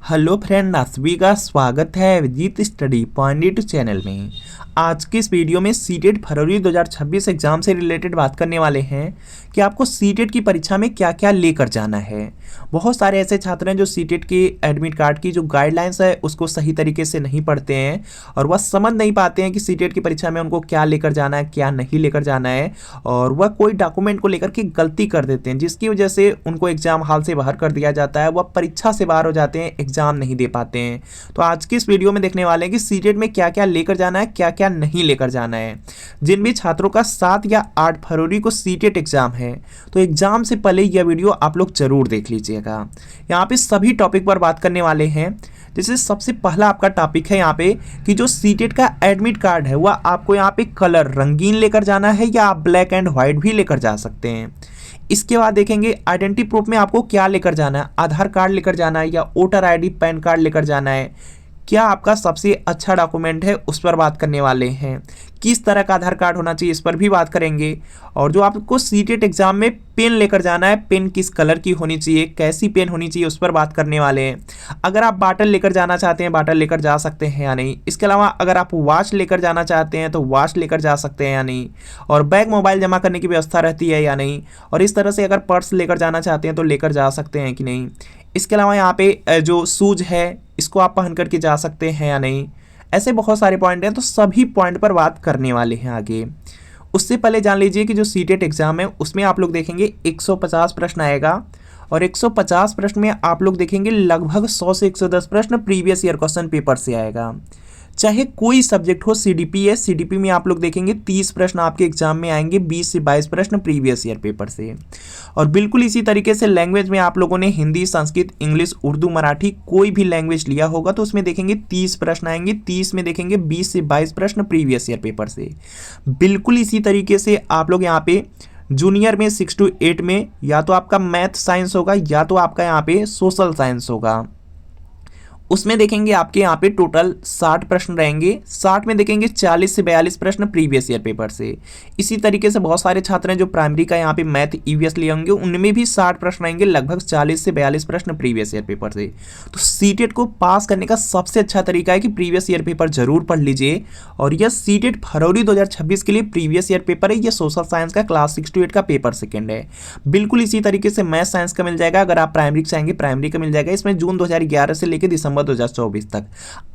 Hello friend, आप सभी का स्वागत है विजीत स्टडी पॉइंट चैनल में। आज की इस वीडियो में सीटेट फरवरी 2026 एग्जाम से रिलेटेड बात करने वाले हैं कि आपको सीटेट की परीक्षा में क्या क्या लेकर जाना है। बहुत सारे ऐसे छात्र हैं जो सीटेट की एडमिट कार्ड की जो गाइडलाइंस है उसको सही तरीके से नहीं पढ़ते हैं और वह समझ नहीं पाते हैं कि सीटेट की परीक्षा में उनको क्या लेकर जाना है, क्या नहीं लेकर जाना है, और वह कोई डॉक्यूमेंट को लेकर के गलती कर देते हैं जिसकी वजह से उनको एग्जाम हॉल से बाहर कर दिया जाता है। वह परीक्षा से बाहर हो जाते हैं, एग्जाम नहीं दे पाते हैं। तो आज की इस वीडियो में देखने वाले हैं कि सीटेट में क्या क्या लेकर जाना है, क्या क्या नहीं लेकर जाना है। जिन भी छात्रों का 7 या 8 फरवरी को सीटेट एग्जाम है तो एग्जाम से पहले यह वीडियो आप लोग जरूर देख लीजिएगा। यहाँ पे सभी टॉपिक पर बात करने वाले हैं। जैसे सबसे पहला आपका टॉपिक है यहाँ पे कि जो सीटेट का एडमिट कार्ड है वह आपको यहाँ पे कलर रंगीन लेकर जाना है या आप ब्लैक एंड व्हाइट भी लेकर जा सकते हैं। इसके बाद देखेंगे आइडेंटिटी प्रूफ में आपको क्या लेकर जाना है, आधार कार्ड लेकर जाना है या वोटर आईडी पैन कार्ड लेकर जाना है, क्या आपका सबसे अच्छा डॉक्यूमेंट है उस पर बात करने वाले हैं। किस तरह का आधार कार्ड होना चाहिए इस पर भी बात करेंगे। और जो आपको सीटेट एग्जाम में पेन लेकर जाना है, पेन किस कलर की होनी चाहिए, कैसी पेन होनी चाहिए उस पर बात करने वाले हैं। अगर आप बाटल लेकर जाना चाहते हैं, बाटल लेकर जा सकते हैं या नहीं। इसके अलावा अगर आप वॉच लेकर जाना चाहते हैं तो वॉच लेकर जा सकते हैं या नहीं। और बैग मोबाइल जमा करने की व्यवस्था रहती है या नहीं। और इस तरह से अगर पर्स लेकर जाना चाहते हैं तो लेकर जा सकते हैं कि नहीं। इसके अलावा यहाँ पे जो शूज है इसको आप पहन करके जा सकते हैं या नहीं। ऐसे बहुत सारे पॉइंट हैं तो सभी पॉइंट पर बात करने वाले हैं आगे। उससे पहले जान लीजिए कि जो सीटेट एग्जाम है उसमें आप लोग देखेंगे 150 प्रश्न आएगा और 150 प्रश्न में आप लोग देखेंगे लगभग 100 से 110 प्रश्न प्रीवियस ईयर क्वेश्चन पेपर से आएगा। चाहे कोई सब्जेक्ट हो, सीडीपी है, सीडीपी में आप लोग देखेंगे 30 प्रश्न आपके एग्जाम में आएंगे, 20 से 22 प्रश्न प्रीवियस ईयर पेपर से। और बिल्कुल इसी तरीके से लैंग्वेज में आप लोगों ने हिंदी, संस्कृत, इंग्लिश, उर्दू, मराठी कोई भी लैंग्वेज लिया होगा तो उसमें देखेंगे 30 प्रश्न आएंगे, 30 में देखेंगे 20 से 22 प्रश्न प्रीवियस ईयर पेपर से। बिल्कुल इसी तरीके से आप लोग यहाँ पे जूनियर में 6 to 8 में या तो आपका मैथ साइंस होगा या तो आपका यहाँ पे सोशल साइंस होगा। उसमें देखेंगे आपके यहाँ पे टोटल 60 प्रश्न रहेंगे। 60 में देखेंगे 40 से 42 प्रश्न प्रीवियस ईयर पेपर से। इसी तरीके से बहुत सारे छात्र हैं जो प्राइमरी का यहाँ पे मैथ ईवीएस लिए होंगे, उनमें भी 60 प्रश्न आएंगे, लगभग 40 से 42 प्रश्न प्रीवियस ईयर पेपर से। तो सीटेट को पास करने का सबसे अच्छा तरीका है कि प्रीवियस ईयर पेपर जरूर पढ़ लीजिए। और यह सीटेट फरवरी 2026 के लिए प्रीवियस ईयर पेपर है। यह सोशल साइंस का क्लास 6 to 8 का पेपर सेकेंड है। बिल्कुल इसी तरीके से मैथ साइंस का मिल जाएगा। अगर आप प्राइमरी चाहेंगे प्राइमरी का मिल जाएगा। इसमें जून 2011 से लेकर दिसंबर 2024 तक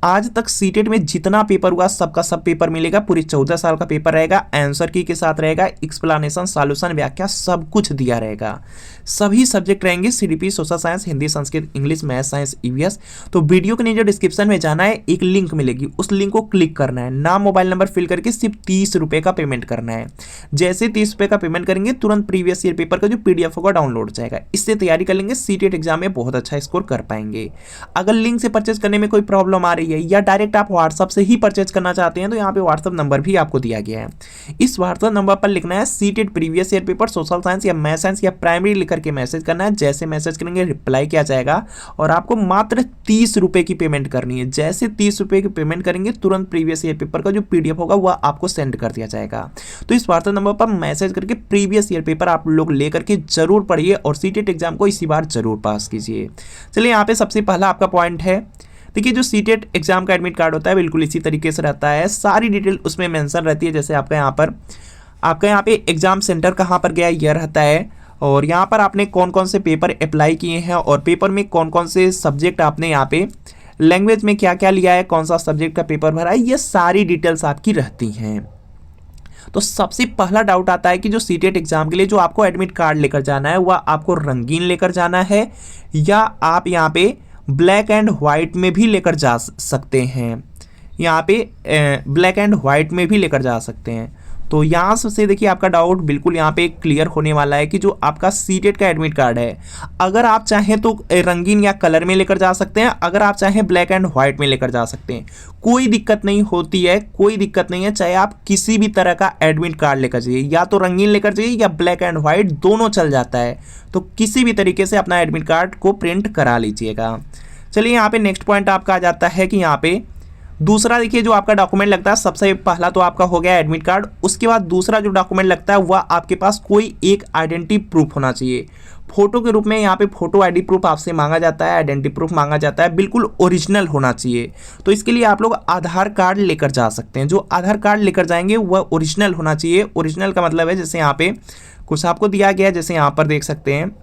आज तक सीटेट में जितना पेपर हुआ सबका सब पेपर मिलेगा। पूरी 14 साल का पेपर रहेगा, आंसर की के साथ रहेगा, एक्सप्लेनेशन, सॉल्यूशन, व्याख्या सब कुछ दिया रहेगा। सभी सब्जेक्ट रहेंगे, CDP, social science, Hindi, Sanskrit, English, math, science, EVS. तो वीडियो के नीचे डिस्क्रिप्शन में जाना है, एक लिंक मिलेगी, उस लिंक को क्लिक करना है, नाम मोबाइल नंबर फिल करके सिर्फ 30 रुपए का पेमेंट करना है। जैसे 30 रुपए का पेमेंट करेंगे तुरंत प्रीवियस ईयर पेपर का जो पीडीएफ होगा डाउनलोड हो जाएगा। इससे तैयारी कर लेंगे, सीटेट एग्जाम में बहुत अच्छा स्कोर कर पाएंगे। अगर लिंक से परचेज करने में कोई प्रॉब्लम आ रही है या डायरेक्ट आप व्हाट्सएप से ही परचेज करना चाहते हैं तो यहाँ पे व्हाट्सएप नंबर भी आपको दिया गया है। इस व्हाट्सएप नंबर पर लिखना है CTET previous year paper social science या मैथ साइंस या प्राइमरी लिख करके मैसेज करना है। जैसे मैसेज करेंगे रिप्लाई किया जाएगा और आपको मात्र 30 रुपए की पेमेंट करनी है। जैसे 30 रुपए की पेमेंट करेंगे तुरंत प्रीवियस ईयर पेपर का जो पीडीएफ होगा वह आपको सेंड कर दिया जाएगा। तो इस व्हाट्सएप नंबर पर मैसेज करके प्रीवियस ईयर पेपर आप लोग लेकर के जरूर पढ़िए और सीटेट एग्जाम को इसी बार जरूर पास कीजिए। चलिए यहाँ पे सबसे पहला आपका पॉइंट है, देखिए जो सीटेट एग्जाम का एडमिट कार्ड होता है बिल्कुल इसी तरीके से रहता है। सारी डिटेल उसमें मेंशन रहती है। जैसे आपका यहाँ पे एग्जाम सेंटर कहाँ पर गया यह रहता है और यहाँ पर आपने कौन कौन से पेपर अप्लाई किए हैं और पेपर में कौन कौन से सब्जेक्ट आपने यहाँ पे लैंग्वेज में क्या क्या लिया है, कौन सा सब्जेक्ट का पेपर भरा है, ये सारी डिटेल्स आपकी रहती हैं। तो सबसे पहला डाउट आता है कि जो सीटेट एग्जाम के लिए जो आपको एडमिट कार्ड लेकर जाना है वह आपको रंगीन लेकर जाना है या आप यहाँ पे ब्लैक एंड व्हाइट में भी लेकर जा सकते हैं। यहाँ पे ब्लैक एंड व्हाइट में भी लेकर जा सकते हैं। तो यहाँ से देखिए आपका डाउट बिल्कुल यहाँ पे क्लियर होने वाला है कि जो आपका सीटेट का एडमिट कार्ड है अगर आप चाहें तो रंगीन या कलर में लेकर जा सकते हैं, अगर आप चाहें ब्लैक एंड व्हाइट में लेकर जा सकते हैं। कोई दिक्कत नहीं होती है, कोई दिक्कत नहीं है। चाहे आप किसी भी तरह का एडमिट कार्ड लेकर जाइए, या तो रंगीन लेकर जाइए या ब्लैक एंड व्हाइट, दोनों चल जाता है। तो किसी भी तरीके से अपना एडमिट कार्ड को प्रिंट करा लीजिएगा। चलिए यहाँ पे नेक्स्ट पॉइंट आपका आ जाता है कि यहाँ पे दूसरा देखिए जो आपका डॉक्यूमेंट लगता है, सबसे पहला तो आपका हो गया एडमिट कार्ड। उसके बाद दूसरा जो डॉक्यूमेंट लगता है वह आपके पास कोई एक आइडेंटिटी प्रूफ होना चाहिए। फोटो के रूप में यहाँ पे फोटो आईडी प्रूफ आपसे मांगा जाता है, आइडेंटिटी प्रूफ मांगा जाता है, बिल्कुल ओरिजिनल होना चाहिए। तो इसके लिए आप लोग आधार कार्ड लेकर जा सकते हैं। जो आधार कार्ड लेकर जाएंगे वह ओरिजिनल होना चाहिए। ओरिजिनल का मतलब है जैसे यहाँ पे कुछ आपको दिया गया है, जैसे यहाँ पर देख सकते हैं,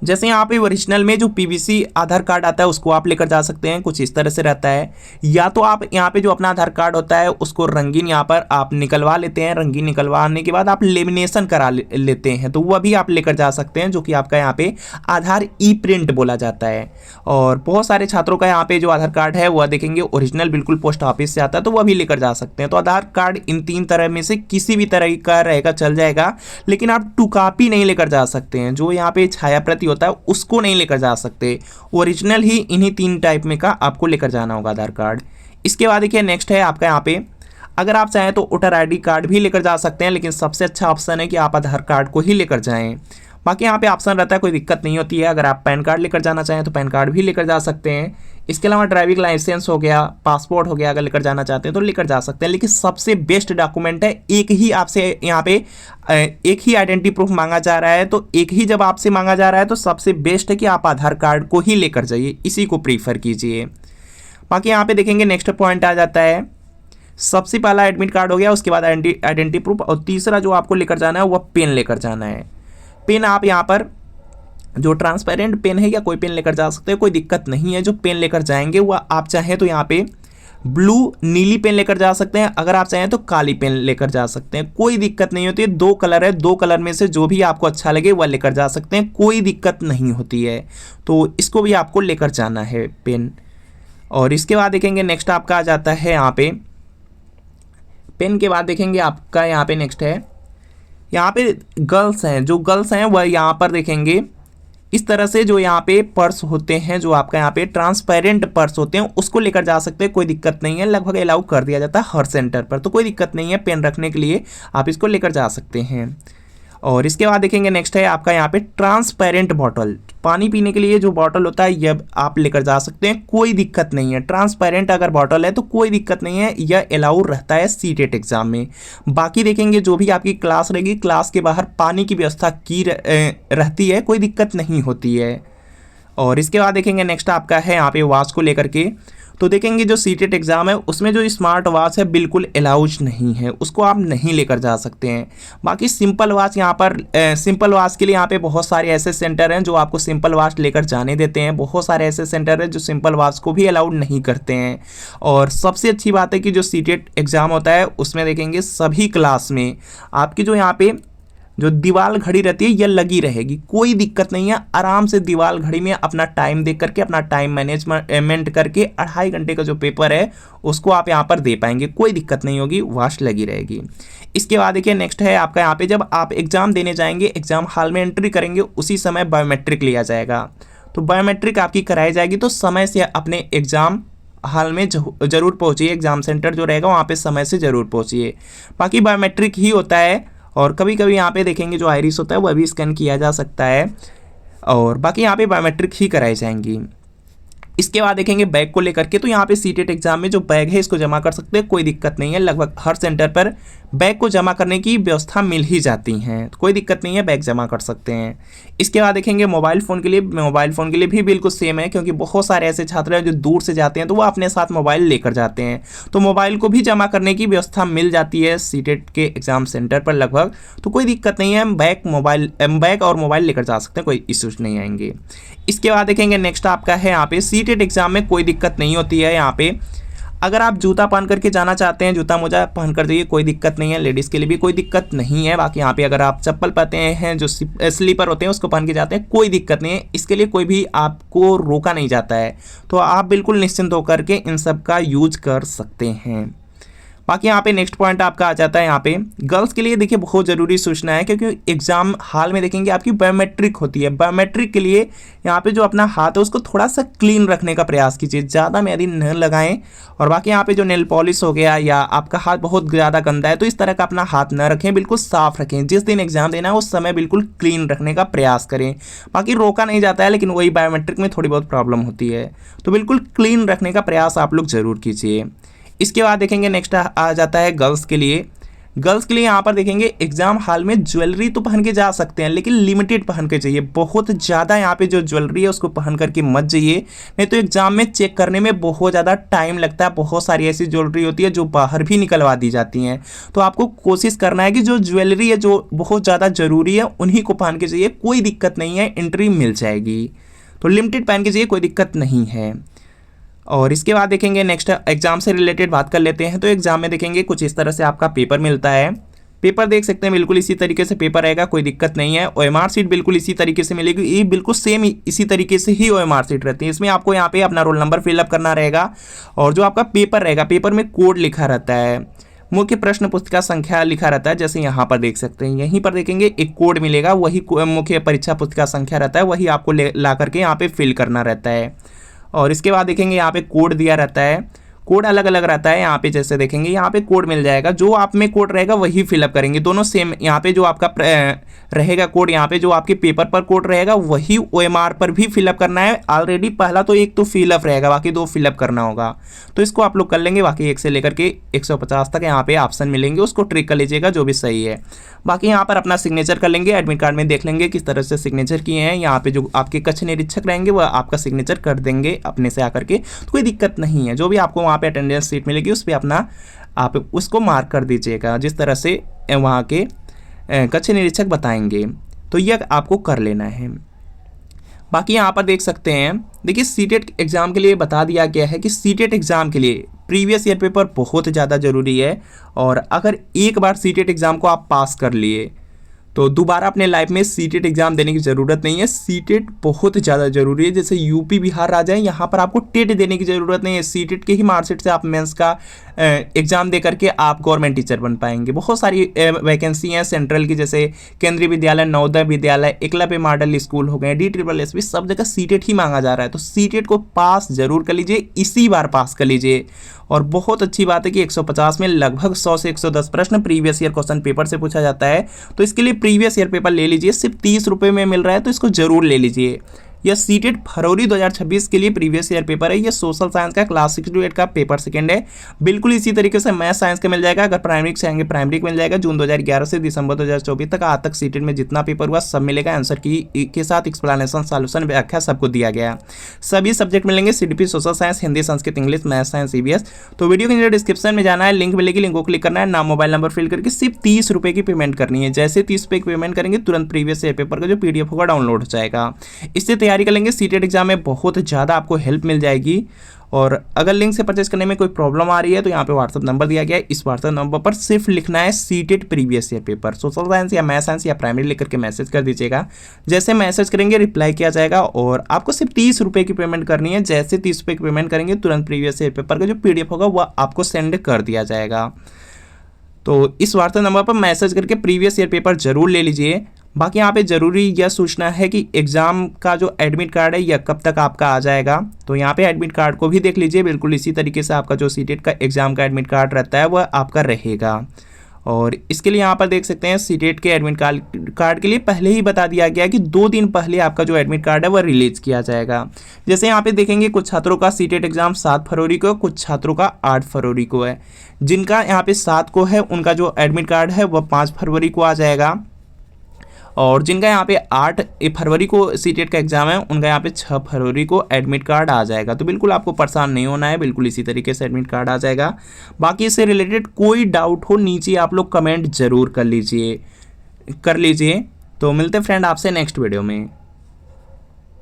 जैसे यहाँ पे ओरिजिनल में जो पीवीसी आधार कार्ड आता है उसको आप लेकर जा सकते हैं, कुछ इस तरह से रहता है। या तो आप यहाँ पे जो अपना आधार कार्ड होता है उसको रंगीन यहाँ पर आप निकलवा लेते हैं, रंगीन निकलवाने के बाद आप लेमिनेशन करा लेते हैं, तो वह भी आप लेकर जा सकते हैं, जो कि आपका यहाँ पे आधार ई प्रिंट बोला जाता है। और बहुत सारे छात्रों का यहाँ पे जो आधार कार्ड है वह देखेंगे ओरिजिनल बिल्कुल पोस्ट ऑफिस से आता है, तो वह भी लेकर जा सकते हैं। तो आधार कार्ड इन 3 तरह में से किसी भी तरह का रहेगा, चल जाएगा, लेकिन आप 2 कॉपी नहीं लेकर जा सकते हैं। जो यहाँ पे छाया प्रति होता है उसको नहीं लेकर जा सकते, ओरिजिनल ही इन्हीं 3 टाइप में का आपको लेकर जाना होगा आधार कार्ड। इसके बाद देखिए नेक्स्ट है आपका यहाँ पे, अगर आप चाहें तो वोटर आईडी कार्ड भी लेकर जा सकते हैं, लेकिन सबसे अच्छा ऑप्शन है कि आप आधार कार्ड को ही लेकर जाएं। बाकी यहाँ पे ऑप्शन रहता है, कोई दिक्कत नहीं होती है। अगर आप पैन कार्ड लेकर जाना चाहें तो पैन कार्ड भी लेकर जा सकते हैं। इसके अलावा ड्राइविंग लाइसेंस हो गया, पासपोर्ट हो गया, अगर लेकर जाना चाहते हैं तो लेकर जा सकते हैं। लेकिन सबसे बेस्ट डॉक्यूमेंट है, एक ही आपसे यहाँ पे एक ही आइडेंटिटी प्रूफ मांगा जा रहा है, तो एक ही जब आपसे मांगा जा रहा है तो सबसे बेस्ट है कि आप आधार कार्ड को ही लेकर जाइए, इसी को प्रीफर कीजिए। बाकी यहाँ पे देखेंगे नेक्स्ट पॉइंट आ जाता है, सबसे पहला एडमिट कार्ड हो गया, उसके बाद आइडेंटिटी प्रूफ, और तीसरा जो आपको लेकर जाना है वह पेन लेकर जाना है। पेन आप यहाँ पर जो ट्रांसपेरेंट पेन है या कोई पेन लेकर जा सकते हैं, कोई दिक्कत नहीं है। जो पेन लेकर जाएंगे वह आप चाहें तो यहाँ पे ब्लू नीली पेन लेकर जा सकते हैं, अगर आप चाहें तो काली पेन लेकर जा सकते हैं, कोई दिक्कत नहीं होती है। 2 कलर है, 2 कलर में से जो भी आपको अच्छा लगे वह लेकर जा सकते हैं, कोई दिक्कत नहीं होती है। तो इसको भी आपको लेकर जाना है पेन। और इसके बाद देखेंगे नेक्स्ट आपका आ जाता है यहाँ पे, पेन के बाद देखेंगे आपका यहाँ पे नेक्स्ट है, यहाँ पे गर्ल्स हैं, जो गर्ल्स हैं वह यहाँ पर देखेंगे इस तरह से जो यहाँ पे पर्स होते हैं, जो आपका यहाँ पे ट्रांसपेरेंट पर्स होते हैं उसको लेकर जा सकते हैं, कोई दिक्कत नहीं है। लगभग अलाउ कर दिया जाता है हर सेंटर पर, तो कोई दिक्कत नहीं है, पेन रखने के लिए आप इसको लेकर जा सकते हैं। और इसके बाद देखेंगे नेक्स्ट है आपका यहाँ पे ट्रांसपेरेंट बॉटल, पानी पीने के लिए जो बॉटल होता है यह आप लेकर जा सकते हैं, कोई दिक्कत नहीं है। ट्रांसपेरेंट अगर बॉटल है तो कोई दिक्कत नहीं है, यह अलाउ रहता है सीटेट एग्जाम में। बाकी देखेंगे जो भी आपकी क्लास रहेगी, क्लास के बाहर पानी की व्यवस्था की रहती है, कोई दिक्कत नहीं होती है। और इसके बाद देखेंगे नेक्स्ट आपका है यहाँ पे वॉच को लेकर के, तो देखेंगे जो सीटेट एग्जाम है उसमें जो स्मार्ट वॉच है बिल्कुल अलाउज नहीं है, उसको आप नहीं लेकर जा सकते हैं। बाकी सिंपल वॉच यहाँ पर सिंपल वॉच के लिए यहाँ पे बहुत सारे ऐसे सेंटर हैं जो आपको सिंपल वॉच लेकर जाने देते हैं, बहुत सारे ऐसे सेंटर हैं जो सिंपल वॉच को भी अलाउड नहीं करते हैं। और सबसे अच्छी बात है कि जो सीटेट एग्जाम होता है उसमें देखेंगे सभी क्लास में आपकी जो यहाँ पे जो दीवार घड़ी रहती है यह लगी रहेगी, कोई दिक्कत नहीं है। आराम से दीवार घड़ी में अपना टाइम देख करके, अपना टाइम मैनेजमेंट करके 2.5 घंटे का जो पेपर है उसको आप यहाँ पर दे पाएंगे, कोई दिक्कत नहीं होगी, वॉच लगी रहेगी। इसके बाद देखिए नेक्स्ट है आपका यहाँ पे, जब आप एग्जाम देने जाएंगे, एग्जाम हॉल में एंट्री करेंगे, उसी समय बायोमेट्रिक लिया जाएगा। तो बायोमेट्रिक आपकी कराई जाएगी, तो समय से अपने एग्जाम हाल में जरूर पहुँचिए, एग्जाम सेंटर जो रहेगा वहाँ पे समय से जरूर पहुँचिए। बाकी बायोमेट्रिक ही होता है, और कभी कभी यहाँ पे देखेंगे जो आइरिस होता है वह भी स्कैन किया जा सकता है, और बाकी यहाँ पे बायोमेट्रिक ही कराई जाएंगी। इसके बाद देखेंगे बैग को लेकर के, तो यहाँ पे सीटेट एग्जाम में जो बैग है इसको जमा कर सकते हैं, कोई दिक्कत नहीं है। लगभग हर सेंटर पर बैग को जमा करने की व्यवस्था मिल ही जाती है, तो कोई दिक्कत नहीं है, बैग जमा कर सकते हैं। इसके बाद देखेंगे मोबाइल फ़ोन के लिए भी बिल्कुल सेम है, क्योंकि बहुत सारे ऐसे छात्र हैं जो दूर से जाते हैं तो वो अपने साथ मोबाइल लेकर जाते हैं, तो मोबाइल को भी जमा करने की व्यवस्था मिल जाती है सीटेट के एग्जाम सेंटर पर लगभग, तो कोई दिक्कत नहीं है, बैग और मोबाइल लेकर जा सकते हैं, कोई इश्यूज नहीं आएंगे। इसके बाद देखेंगे नेक्स्ट आपका है यहाँ पे सीटेट एग्जाम में कोई दिक्कत नहीं होती है। यहाँ पे अगर आप जूता पहन करके जाना चाहते हैं, जूता मोजा पहन कर जाइए, कोई दिक्कत नहीं है, लेडीज़ के लिए भी कोई दिक्कत नहीं है। बाकी यहाँ पे अगर आप चप्पल पहनते हैं जो स्लीपर होते हैं उसको पहन के जाते हैं, कोई दिक्कत नहीं है, इसके लिए कोई भी आपको रोका नहीं जाता है, तो आप बिल्कुल निश्चिंत होकर के इन सब का यूज कर सकते हैं। बाकी यहाँ पे नेक्स्ट पॉइंट आपका आ जाता है यहाँ पे गर्ल्स के लिए देखिए बहुत ज़रूरी सूचना है, क्योंकि एग्जाम हाल में देखेंगे आपकी बायोमेट्रिक होती है। बायोमेट्रिक के लिए यहाँ पे जो अपना हाथ है उसको थोड़ा सा क्लीन रखने का प्रयास कीजिए, ज़्यादा मेहंदी न लगाएं। और बाकी यहाँ पे जो नेल पॉलिश हो गया या आपका हाथ बहुत ज़्यादा गंदा है तो इस तरह का अपना हाथ न रखें, बिल्कुल साफ रखें। जिस दिन एग्जाम देना है उस समय बिल्कुल क्लीन रखने का प्रयास करें। बाकी रोका नहीं जाता है, लेकिन वही बायोमेट्रिक में थोड़ी बहुत प्रॉब्लम होती है, तो बिल्कुल क्लीन रखने का प्रयास आप लोग ज़रूर कीजिए। इसके बाद देखेंगे नेक्स्ट आ जाता है गर्ल्स के लिए। गर्ल्स के लिए यहाँ पर देखेंगे एग्जाम हॉल में ज्वेलरी तो पहन के जा सकते हैं, लेकिन लिमिटेड पहन के जाइए। बहुत ज़्यादा यहाँ पे जो ज्वेलरी है उसको पहन करके मत जाइए, नहीं तो एग्जाम में चेक करने में बहुत ज़्यादा टाइम लगता है। बहुत सारी ऐसी ज्वेलरी होती है जो बाहर भी निकलवा दी जाती हैं, तो आपको कोशिश करना है कि जो ज्वेलरी है जो बहुत ज़्यादा ज़रूरी है उन्हीं को पहन के जाइए। कोई दिक्कत नहीं है, एंट्री मिल जाएगी, तो लिमिटेड पहन के जाइए, कोई दिक्कत नहीं है। और इसके बाद देखेंगे नेक्स्ट एग्जाम से रिलेटेड बात कर लेते हैं। तो एग्जाम में देखेंगे कुछ इस तरह से आपका पेपर मिलता है। पेपर देख सकते हैं बिल्कुल इसी तरीके से पेपर रहेगा, कोई दिक्कत नहीं है। OMR सीट बिल्कुल इसी तरीके से मिलेगी, ये बिल्कुल सेम इसी तरीके से ही OMR सीट रहती है। इसमें आपको यहाँ पे अपना रोल नंबर फिलअप करना रहेगा, और जो आपका पेपर रहेगा पेपर में कोड लिखा रहता है, मुख्य प्रश्न पुस्तिका संख्या लिखा रहता है, जैसे यहाँ पर देख सकते हैं। यहीं पर देखेंगे एक कोड मिलेगा, वही मुख्य परीक्षा पुस्तिका संख्या रहता है, वही आपको ला करके यहाँ पे फिल करना रहता है। और इसके बाद देखेंगे यहाँ पे कोड दिया रहता है, कोड अलग अलग रहता है। यहाँ पे जैसे देखेंगे यहाँ पे कोड मिल जाएगा, जो आप में कोड रहेगा वही फिलअप करेंगे, दोनों सेम। यहाँ पे जो आपका रहेगा कोड, यहाँ पे जो आपके पेपर पर कोड रहेगा वही OMR पर भी फिलअप करना है। ऑलरेडी पहला तो एक तो फिलअप रहेगा, बाकी 2 फिलअप करना होगा, तो इसको आप लोग कर लेंगे। बाकी 1 से लेकर के 150 तक यहाँ पे ऑप्शन मिलेंगे, उसको ट्रिक कर लीजिएगा जो भी सही है। बाकी यहाँ पर अपना सिग्नेचर कर लेंगे, एडमिट कार्ड में देख लेंगे किस तरह से सिग्नेचर किए हैं। यहाँ पे जो आपके कक्ष निरीक्षक रहेंगे वह आपका सिग्नेचर कर देंगे अपने से आकर के, तो कोई दिक्कत नहीं है। जो भी आपको वहाँ पे अटेंडेंस सीट मिलेगी उस पर अपना आप उसको मार्क कर दीजिएगा, जिस तरह से वहाँ के कक्ष निरीक्षक बताएंगे, तो यह आपको कर लेना है। बाकी यहाँ पर देख सकते हैं, देखिए सीटेट एग्ज़ाम के लिए बता दिया गया है कि सीटेट एग्ज़ाम के लिए प्रीवियस ईयर पेपर बहुत ज़्यादा ज़रूरी है। और अगर एक बार सीटेट एग्ज़ाम को आप पास कर लिए तो दोबारा अपने लाइफ में सीटेट एग्जाम देने की ज़रूरत नहीं है। सीटेट बहुत ज़्यादा ज़रूरी है। जैसे यूपी बिहार आ जाए, यहाँ पर आपको टेट देने की ज़रूरत नहीं है। सीटेट के ही मार्कशीट से आप मेंस का एग्जाम दे करके आप गवर्नमेंट टीचर बन पाएंगे। बहुत सारी वैकेंसी हैं सेंट्रल की, जैसे केंद्रीय विद्यालय, नवोदय विद्यालय, एकलव्य मॉडल स्कूल हो गए, DSSB, सब जगह सीटेट ही मांगा जा रहा है। तो सीटेट को पास जरूर कर लीजिए, इसी बार पास कर लीजिए। और बहुत अच्छी बात है कि 150 में लगभग 100 से 110 प्रश्न प्रीवियस ईयर क्वेश्चन पेपर से पूछा जाता है। तो इसके लिए प्रीवियस ईयर पेपर ले लीजिए, सिर्फ 30 रुपये में मिल रहा है, तो इसको जरूर ले लीजिए। यह सीटेट फरवरी 2026 के लिए प्रीवियस ईयर पेपर है। यह सोशल साइंस का क्लास 6 to 8 का पेपर सेकंड है। बिल्कुल इसी तरीके से मैथ साइंस का मिल जाएगा। अगर प्राइमरी से आएंगे प्राइमरी का मिल जाएगा। जून 2011 से दिसंबर 2024 तक आज तक सीटेट में जितना पेपर हुआ सब मिलेगा। आंसर की के साथ एक्सप्लेनेशन, सॉल्यूशन, व्याख्या सबको दिया गया। सभी सब्जेक्ट मिलेंगे, CDP, social science, Hindi, Sanskrit, English, math science, CBS। तो वीडियो के नीचे डिस्क्रिप्शन में जाना है, लिंक मिलेगी, लिंक को क्लिक करना है, नाम मोबाइल नंबर फिल करके सिर्फ 30 रुपये की पेमेंट करनी है। जैसे 30 रुपये की पेमेंट करेंगे तुरंत प्रीवियस ईयर पेपर का जो PDF होगा डाउनलोड हो जाएगा। इससे तैयारी कर लेंगे, सीटेट एग्जाम में बहुत ज़्यादा आपको हेल्प मिल जाएगी। और अगर लिंक से परचेस करने में कोई प्रॉब्लम आ रही है तो यहाँ पे व्हाट्सअप नंबर दिया गया है। इस व्हाट्सअप नंबर पर सिर्फ लिखना है CTET previous year paper, social science या मैथ साइंस या प्राइमरी लिख करके मैसेज कर दीजिएगा। जैसे मैसेज करेंगे रिप्लाई किया जाएगा और आपको सिर्फ 30 रुपये की पेमेंट करनी है। जैसे 30 रुपये की पेमेंट करेंगे तुरंत प्रीवियस ईयर पेपर का जो PDF होगा वह आपको सेंड कर दिया जाएगा। तो इस व्हाट्सएप नंबर पर मैसेज करके प्रीवियस ईयर पेपर जरूर ले लीजिए। बाकी यहाँ पे ज़रूरी यह सूचना है कि एग्ज़ाम का जो एडमिट कार्ड है यह कब तक आपका आ जाएगा। तो यहाँ पे एडमिट कार्ड को भी देख लीजिए, बिल्कुल इसी तरीके से आपका जो सीटेट का एग्ज़ाम का एडमिट कार्ड रहता है वह आपका रहेगा। और इसके लिए यहाँ पर देख सकते हैं सीटेट के एडमिट कार्ड के लिए पहले ही बता दिया गया कि 2 दिन पहले आपका जो एडमिट कार्ड है वह रिलीज किया जाएगा। जैसे यहाँ पे देखेंगे कुछ छात्रों का सीटेट एग्जाम 7 फरवरी को, कुछ छात्रों का 8 फरवरी को है। जिनका यहाँ पे 7 को है उनका जो एडमिट कार्ड है वह 5 फरवरी को आ जाएगा। और जिनका यहाँ पे 8 फरवरी को सीटेट का एग्जाम है उनका यहाँ पे 6 फरवरी को एडमिट कार्ड आ जाएगा। तो बिल्कुल आपको परेशान नहीं होना है, बिल्कुल इसी तरीके से एडमिट कार्ड आ जाएगा। बाकी इससे रिलेटेड कोई डाउट हो नीचे आप लोग कमेंट जरूर कर लीजिए। तो मिलते हैं फ्रेंड आपसे नेक्स्ट वीडियो में।